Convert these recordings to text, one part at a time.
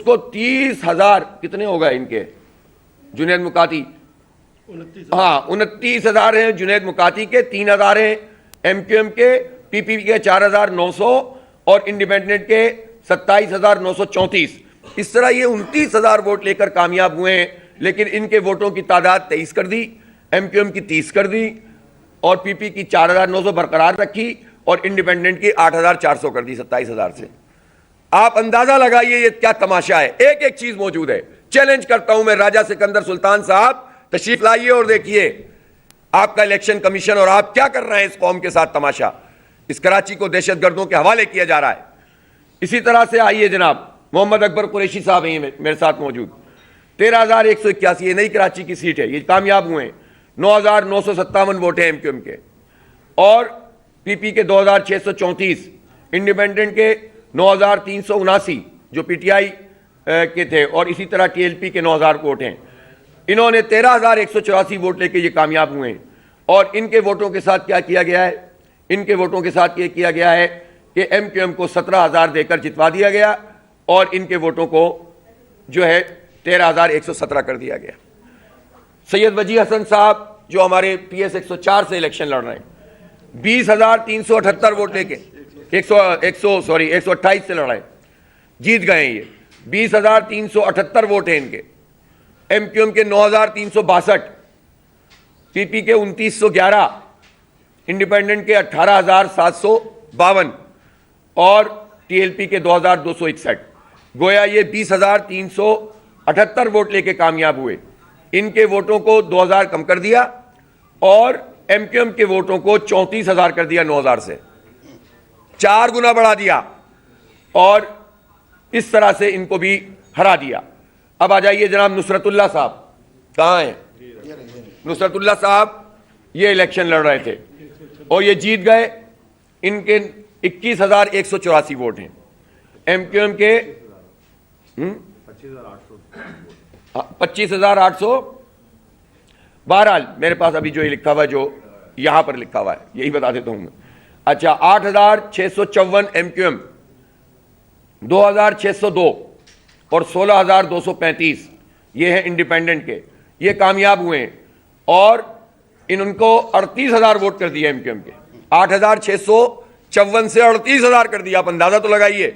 کو 30,000 کتنے ہو گئے ان کے جنید مکاتی؟ 29,000 ہیں جنید مکاتی کے، 3,000 ہیں ایم کیو ایم کے، پی پی کے 4,900 اور انڈیپینڈنٹ کے 27,934. اس طرح یہ 29,000 ووٹ لے کر کامیاب ہوئے ہیں، لیکن ان کے ووٹوں کی تعداد 23 کر دی، ایم کیو ایم کی 30 کر دی اور پی پی کی 4,900 برقرار رکھی اور انڈیپینڈنٹ کی 8,400 کر دی 27,000 سے. آپ اندازہ لگائیے یہ کیا تماشا ہے. ایک ایک چیز موجود ہے. چیلنج کرتا ہوں میں راجہ سکندر سلطان صاحب، تشریف لائیے اور دیکھیے آپ کا الیکشن کمیشن اور آپ کیا کر رہے ہیں اس قوم کے ساتھ تماشا. اس کراچی کو دہشت گردوں کے حوالے کیا جا رہا ہے. اسی طرح سے آئیے جناب محمد اکبر قریشی صاحب ہیں میرے ساتھ موجود، 13,181، یہ نئی کراچی کی سیٹ ہے، یہ کامیاب ہوئے ہیں. 9,957 ووٹ ہیں ایم کیو ایم کے اور پی پی کے 2,634، انڈیپینڈنٹ کے 9,379 جو پی ٹی آئی کے تھے، اور اسی طرح ٹی ایل پی کے 9,000 ووٹ ہیں. انہوں نے 13,184 ووٹ لے کے یہ کامیاب ہوئے ہیں. اور ان کے ووٹوں کے ساتھ کیا کیا گیا ہے؟ ان کے ووٹوں کے ساتھ یہ کیا گیا ہے کہ ایم کیو ایم کو 17,000 دے کر جتوا دیا گیا اور ان کے ووٹوں کو جو ہے 13,117 کر دیا گیا. سید وجیح حسن صاحب جو ہمارے پی ایس 104 سے الیکشن لڑ رہے ہیں، 20,378 ووٹ لے کے 128 سے لڑائے، جیت گئے ہیں. یہ 20,378 ووٹ ہیں ان کے. ایم کیو ایم کے 9,362، پی پی کے 2,911، انڈیپینڈنٹ کے 18,752 اور ٹی ایل پی کے 2,261. گویا یہ 20,378 ووٹ لے کے کامیاب ہوئے. ان کے ووٹوں کو 2,000 کم کر دیا اور ایم کیو ایم کے ووٹوں کو 34,000 کر دیا 9,000 سے، 4 گنا بڑھا دیا اور اس طرح سے ان کو بھی ہرا دیا. اب آ جائیے جناب نصرت اللہ صاحب، کہاں ہیں نصرت اللہ صاحب؟ یہ الیکشن لڑ رہے تھے اور یہ جیت گئے. ان کے 21,184 ووٹ ہیں. ایم کیو ایم کے 25,800. بہرحال میرے پاس ابھی جو یہ لکھا ہوا ہے، جو یہاں پر لکھا ہوا ہے، یہی بتا دیتا ہوں میں. اچھا، 8,654 ایم کیو ایم، 2,602 اور 16,235 یہ ہیں انڈیپینڈنٹ کے. یہ کامیاب ہوئے ہیں اور ان کو 38,000 ووٹ کر دیا ایم کیو ایم کے. 8,654 سے 38,000 کر دیا، آپ اندازہ تو لگائیے.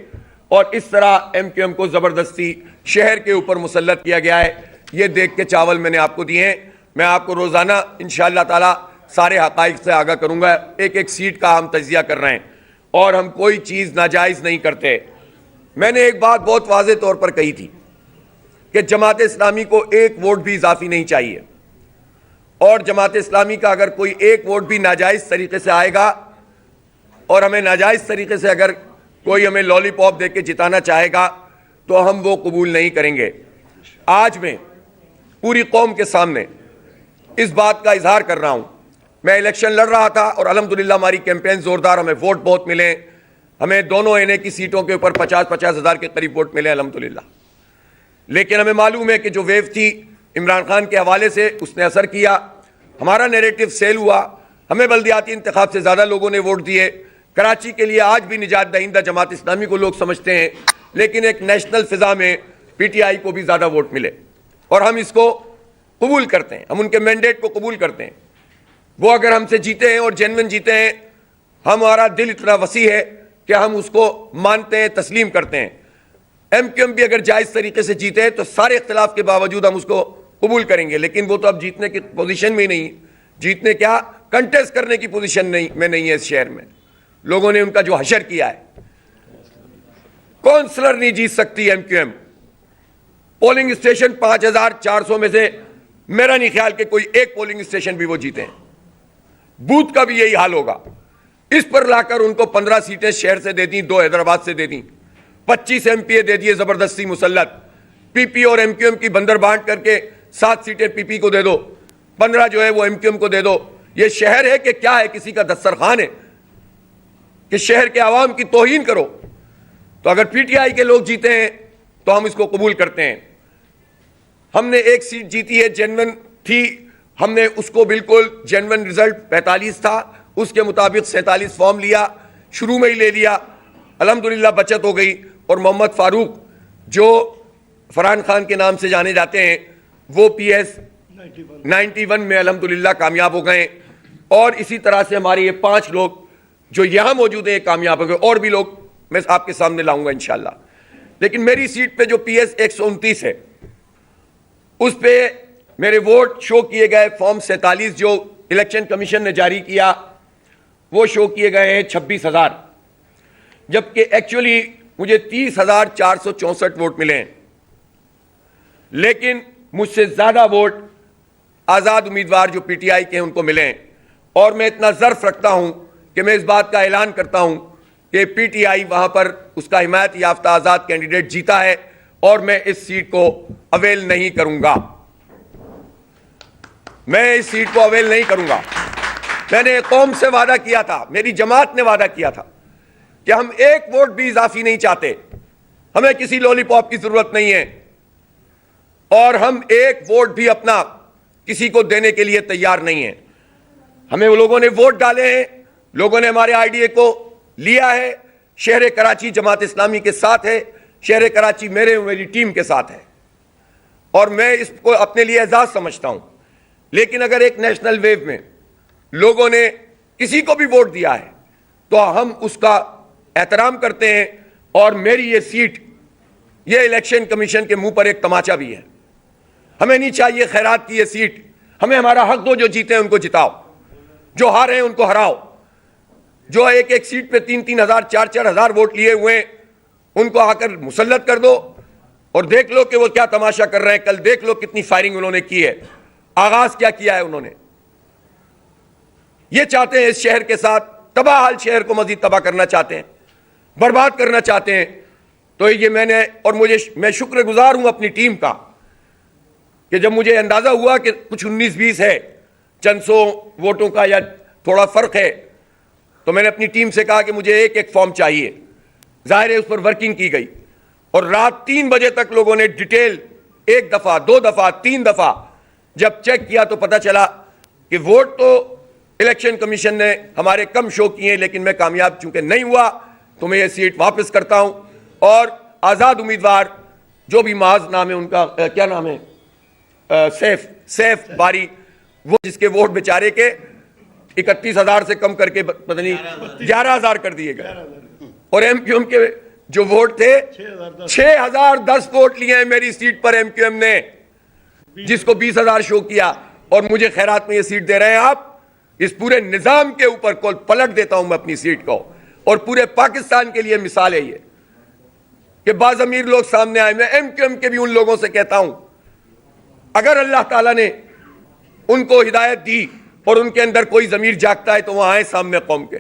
اور اس طرح ایم کیو ایم کو زبردستی شہر کے اوپر مسلط کیا گیا ہے. یہ دیکھ کے چاول میں نے آپ کو دیے ہیں. میں آپ کو روزانہ انشاءاللہ تعالی سارے حقائق سے آگاہ کروں گا. ایک ایک سیٹ کا ہم تجزیہ کر رہے ہیں اور ہم کوئی چیز ناجائز نہیں کرتے. میں نے ایک بات بہت واضح طور پر کہی تھی کہ جماعت اسلامی کو ایک ووٹ بھی اضافی نہیں چاہیے، اور جماعت اسلامی کا اگر کوئی ایک ووٹ بھی ناجائز طریقے سے آئے گا اور ہمیں ناجائز طریقے سے اگر کوئی ہمیں لالی پاپ دے کے جتانا چاہے گا تو ہم وہ قبول نہیں کریں گے. آج میں پوری قوم کے سامنے اس بات کا اظہار کر رہا ہوں. میں الیکشن لڑ رہا تھا اور الحمدللہ ہماری کیمپین زوردار، ہمیں ووٹ بہت ملے. ہمیں دونوں این اے کی سیٹوں کے اوپر 50,000 ہزار کے قریب ووٹ ملے الحمدللہ. لیکن ہمیں معلوم ہے کہ جو ویو تھی عمران خان کے حوالے سے اس نے اثر کیا. ہمارا نیریٹو سیل ہوا. ہمیں بلدیاتی انتخاب سے زیادہ لوگوں نے ووٹ دیے. کراچی کے لیے آج بھی نجات دہندہ جماعت اسلامی کو لوگ سمجھتے ہیں، لیکن ایک نیشنل فضا میں پی ٹی آئی کو بھی زیادہ ووٹ ملے اور ہم اس کو قبول کرتے ہیں. ہم ان کے مینڈیٹ کو قبول کرتے ہیں. وہ اگر ہم سے جیتے ہیں اور جینوئن جیتے ہیں، ہمارا دل اتنا وسیع ہے کہ ہم اس کو مانتے ہیں، تسلیم کرتے ہیں. ایم کیو ایم بھی اگر جائز طریقے سے جیتے ہیں تو سارے اختلاف کے باوجود ہم اس کو قبول کریں گے. لیکن وہ تو اب جیتنے کی پوزیشن میں نہیں، جیتنے کیا کنٹیسٹ کرنے کی پوزیشن میں نہیں ہے. اس شہر میں لوگوں نے ان کا جو حشر کیا ہے، کونسلر نہیں جیت سکتی M Q M. Polling station 5,400 میں سے میرا نہیں خیال کہ کوئی ایک پولنگ اسٹیشن بھی وہ جیتے ہیں. بوتھ کا بھی یہی حال ہوگا. اس پر لا کر ان کو 15 سیٹیں شہر سے دے دیں، 2 حیدرآباد سے دے دیں، 25 ایم پی اے دے دیے زبردستی مسلط. پی پی اور ایم کیو ایم کی بندر بانٹ کر کے 7 سیٹیں پی پی کو دے دو، 15 جو ہے وہ ایم کیو ایم کو دے دو. یہ شہر ہے کہ کیا ہے؟ کسی کا دسترخوان ہے کہ شہر کے عوام کی توہین کرو؟ تو اگر پی ٹی آئی کے لوگ جیتے ہیں تو ہم اس کو قبول کرتے ہیں. ہم نے ایک سیٹ جیتی ہے، جینون تھی، ہم نے اس کو بالکل جینون رزلٹ 45 تھا، اس کے مطابق 47 فارم لیا، شروع میں ہی لے لیا. الحمدللہ بچت ہو گئی. اور محمد فاروق جو فرحان خان کے نام سے جانے جاتے ہیں، وہ پی ایس 91 میں الحمدللہ کامیاب ہو گئے، اور اسی طرح سے ہمارے یہ 5 لوگ جو یہاں موجود ہیں کامیاب ہو گئے، اور بھی لوگ میں آپ کے سامنے لاؤں گا انشاءاللہ۔ لیکن میری سیٹ پہ جو پی ایس 129 ہے، اس پہ میرے ووٹ شو کیے گئے، فارم 47 جو الیکشن کمیشن نے جاری کیا وہ شو کیے گئے ہیں 26,000، جبکہ ایکچولی مجھے 30,464 ووٹ ملے ہیں، لیکن مجھ سے زیادہ ووٹ آزاد امیدوار جو پی ٹی آئی کے ہیں ان کو ملے ہیں، اور میں اتنا ظرف رکھتا ہوں کہ میں اس بات کا اعلان کرتا ہوں کہ پی ٹی آئی وہاں پر اس کا حمایت یافتہ آزاد کینڈیڈیٹ جیتا ہے، اور میں اس سیٹ کو اویل نہیں کروں گا، میں اس سیٹ کو اویل نہیں کروں گا۔ میں نے قوم سے وعدہ کیا تھا، میری جماعت نے وعدہ کیا تھا کہ ہم ایک ووٹ بھی اضافی نہیں چاہتے، ہمیں کسی لولی پاپ کی ضرورت نہیں ہے، اور ہم ایک ووٹ بھی اپنا کسی کو دینے کے لیے تیار نہیں ہیں۔ ہمیں وہ لوگوں نے ووٹ ڈالے ہیں، لوگوں نے ہمارے آئی ڈی اے کو لیا ہے، شہر کراچی جماعت اسلامی کے ساتھ ہے، شہر کراچی میری ٹیم کے ساتھ ہے، اور میں اس کو اپنے لیے اعزاز سمجھتا ہوں۔ لیکن اگر ایک نیشنل ویو میں لوگوں نے کسی کو بھی ووٹ دیا ہے تو ہم اس کا احترام کرتے ہیں، اور میری یہ سیٹ یہ الیکشن کمیشن کے منہ پر ایک تماچا بھی ہے۔ ہمیں نہیں چاہیے خیرات کی یہ سیٹ، ہمیں ہمارا حق دو، جو جیتے ہیں ان کو جتاؤ، جو ہارے ہیں ان کو ہراؤ، جو ایک ایک سیٹ پہ 3,000 4,000 ووٹ لیے ہوئے ہیں ان کو آ کر مسلط کر دو، اور دیکھ لو کہ وہ کیا تماشا کر رہے ہیں۔ کل دیکھ لو کتنی فائرنگ انہوں نے کی ہے، آغاز کیا ہے انہوں نے۔ یہ چاہتے ہیں اس شہر کے ساتھ تباہ حال شہر کو مزید تباہ کرنا چاہتے ہیں، برباد کرنا چاہتے ہیں۔ تو یہ میں شکر گزار ہوں اپنی ٹیم کا کہ جب مجھے اندازہ ہوا کہ کچھ 19-20 ہے، چند سو ووٹوں کا یا تھوڑا فرق ہے، تو میں نے اپنی ٹیم سے کہا کہ مجھے ایک ایک فارم چاہیے۔ ظاہر ہے اس پر ورکنگ کی گئی، اور رات 3 بجے تک لوگوں نے ڈیٹیل 1 دفعہ 2 دفعہ 3 دفعہ جب چیک کیا تو پتہ چلا کہ ووٹ تو الیکشن کمیشن نے ہمارے کم شو کیے، لیکن میں کامیاب چونکہ نہیں ہوا تو میں یہ سیٹ واپس کرتا ہوں، اور آزاد امیدوار جو بھی معاذ نام ہے ان کا، کیا نام ہے، سیف باری، وہ جس کے ووٹ بیچارے کے 31,000 سے کم کر کے پتہ نہیں 11,000 کر دیے گئے، اور ایم کیو ایم کے جو ووٹ تھے 6,010 ووٹ لیے ہیں میری سیٹ پر ایم کیو ایم نے، جس کو 20,000 شو کیا، اور مجھے خیرات میں یہ سیٹ دے رہے ہیں آپ۔ اس پورے نظام کے اوپر کو پلٹ دیتا ہوں میں اپنی سیٹ کو، اور پورے پاکستان کے لیے مثال ہے یہ کہ بعض امیر لوگ سامنے آئے۔ میں ایم کیو ایم کے بھی ان لوگوں سے کہتا ہوں اگر اللہ تعالیٰ نے ان کو ہدایت دی اور ان کے اندر کوئی ضمیر جاگتا ہے تو وہ آئیں سامنے قوم کے۔